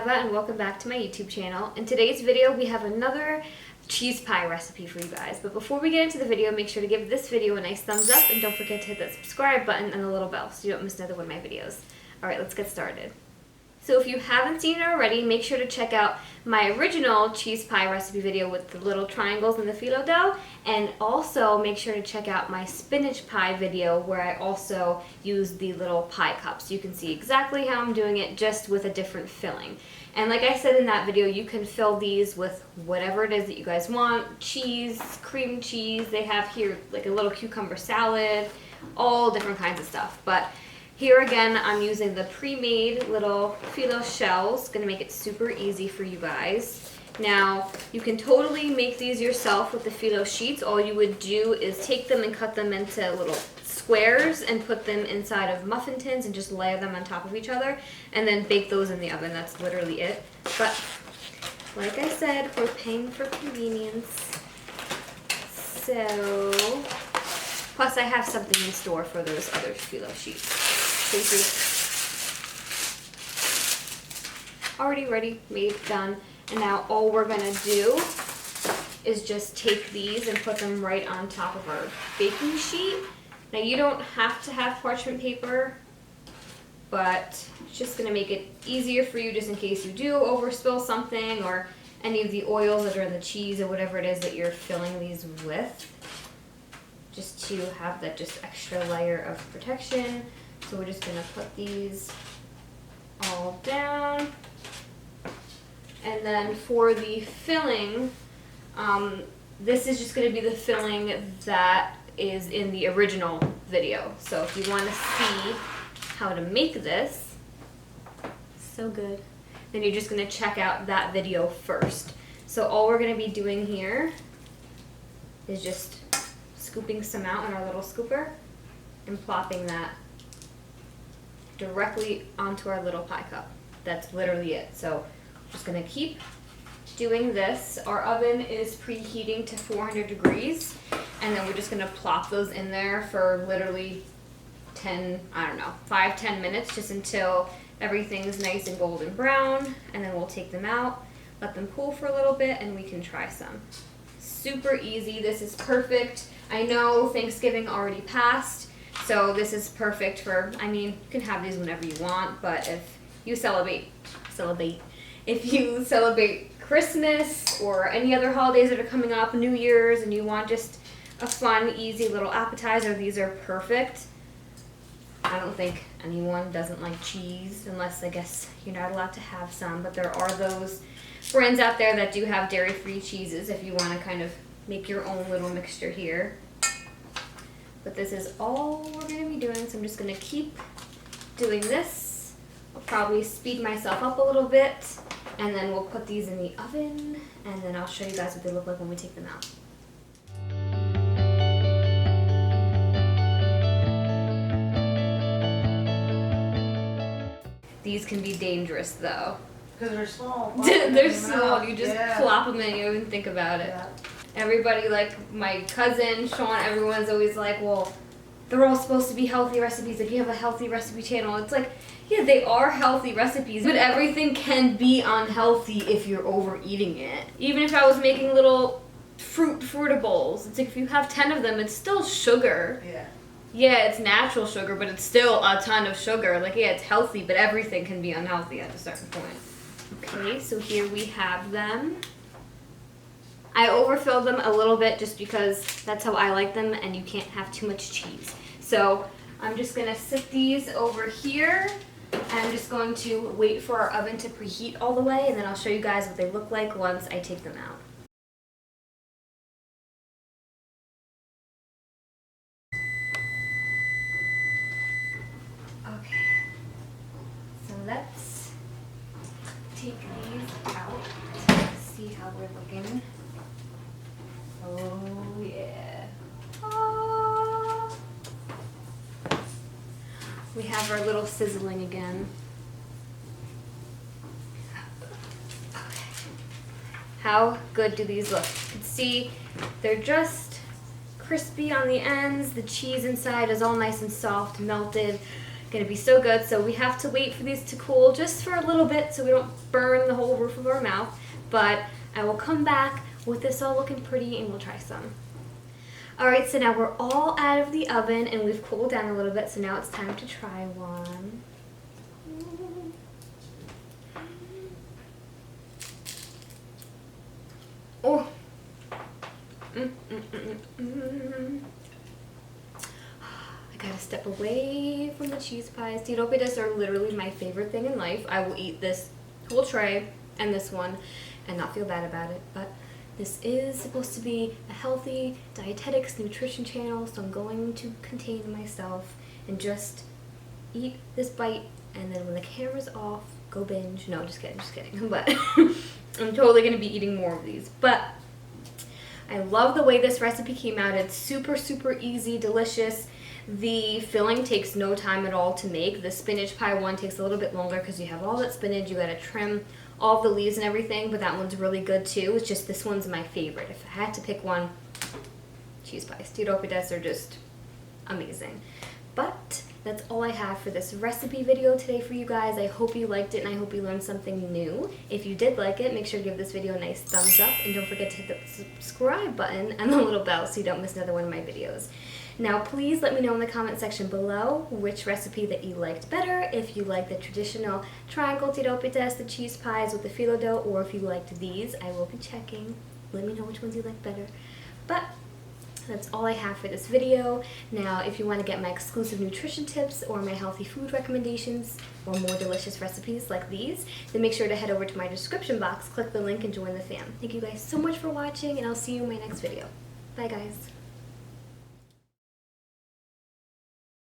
Ava and welcome back to my YouTube channel. In today's video we have another cheese pie recipe for you guys. But before we get into the video, make sure to give this video a nice thumbs up and don't forget to hit that subscribe button and the little bell so you don't miss another one of my videos. Alright, let's get started. So if you haven't seen it already, make sure to check out my original cheese pie recipe video with the little triangles and the phyllo dough, and also make sure to check out my spinach pie video where I also use the little pie cups. You can see exactly how I'm doing it, just with a different filling. And like I said in that video, you can fill these with whatever it is that you guys want. Cheese, cream cheese, they have here like a little cucumber salad, all different kinds of stuff. But here again, I'm using the pre-made little phyllo shells. Gonna make it super easy for you guys. Now, you can totally make these yourself with the phyllo sheets. All you would do is take them and cut them into little squares and put them inside of muffin tins and just layer them on top of each other and then bake those in the oven. That's literally it. But like I said, we're paying for convenience. So, plus I have something in store for those other phyllo sheets. Already ready, made, done. And now all we're gonna do is just take these and put them right on top of our baking sheet. Now you don't have to have parchment paper, but it's just gonna make it easier for you just in case you do overspill something or any of the oils that are in the cheese or whatever it is that you're filling these with. Just to have that just extra layer of protection. So we're just gonna put these all down. And then for the filling, this is just gonna be the filling that is in the original video. So if you wanna see how to make this, so good, then you're just gonna check out that video first. So all we're gonna be doing here is just scooping some out in our little scooper and plopping that directly onto our little pie cup. That's literally it. So just gonna keep doing this. Our oven is preheating to 400 degrees, and then we're just gonna plop those in there for literally 5-10 minutes, just until everything's nice and golden brown, and then we'll take them out, let them cool for a little bit, and we can try some. Super easy. This is perfect. I know Thanksgiving already passed, so this is perfect for, I mean, you can have these whenever you want, but if you celebrate Christmas or any other holidays that are coming up, New Year's, and you want just a fun, easy little appetizer, these are perfect. I don't think anyone doesn't like cheese, unless I guess you're not allowed to have some, but there are those brands out there that do have dairy-free cheeses if you want to kind of make your own little mixture here. But this is all we're going to be doing, so I'm just going to keep doing this. I'll probably speed myself up a little bit, and then we'll put these in the oven, and then I'll show you guys what they look like when we take them out. These can be dangerous though. Because they're small. They're small, you just plop them in, you don't even think about it. Yeah. Everybody, like my cousin, Sean, everyone's always like, well, they're all supposed to be healthy recipes. If you have a healthy recipe channel, it's like, yeah, they are healthy recipes, but everything can be unhealthy if you're overeating it. Even if I was making little fruitables, it's like if you have 10 of them, it's still sugar. Yeah. Yeah, it's natural sugar, but it's still a ton of sugar. Like, yeah, it's healthy, but everything can be unhealthy at a certain point. Okay, so here we have them. I overfilled them a little bit just because that's how I like them, and you can't have too much cheese. So I'm just gonna sit these over here, and I'm just going to wait for our oven to preheat all the way, and then I'll show you guys what they look like once I take them out. Okay, so let's take these out, see how we're looking. Oh yeah. Oh. We have our little sizzling again. Okay. How good do these look? You can see they're just crispy on the ends. The cheese inside is all nice and soft, melted. Gonna be so good. So we have to wait for these to cool just for a little bit so we don't burn the whole roof of our mouth. But I will come back with this all looking pretty and we'll try some. Alright, so now we're all out of the oven and we've cooled down a little bit, so now it's time to try one. Oh! I gotta step away from the cheese pies. Tiropites are literally my favorite thing in life. I will eat this whole tray and this one and not feel bad about it, but this is supposed to be a healthy dietetics nutrition channel, so I'm going to contain myself and just eat this bite, and then when the camera's off, go binge. No, just kidding. But I'm totally going to be eating more of these. But I love the way this recipe came out. It's super, super easy, delicious. The filling takes no time at all to make. The spinach pie one takes a little bit longer because you have all that spinach, you gotta trim all of the leaves and everything, but that one's really good too. It's just this one's my favorite. If I had to pick one, cheese pies. Tiropites are just amazing. But that's all I have for this recipe video today for you guys. I hope you liked it and I hope you learned something new. If you did like it, make sure to give this video a nice thumbs up and don't forget to hit the subscribe button and the little bell so you don't miss another one of my videos. Now please let me know in the comment section below which recipe that you liked better, if you like the traditional triangle tiropites, the cheese pies with the PHYLLO dough, or if you liked these. I will be checking. Let me know which ones you like better. But that's all I have for this video. Now if you want to get my exclusive nutrition tips or my healthy food recommendations or more delicious recipes like these, then make sure to head over to my description box, click the link, and join the fam. Thank you guys so much for watching, and I'll see you in my next video. Bye guys.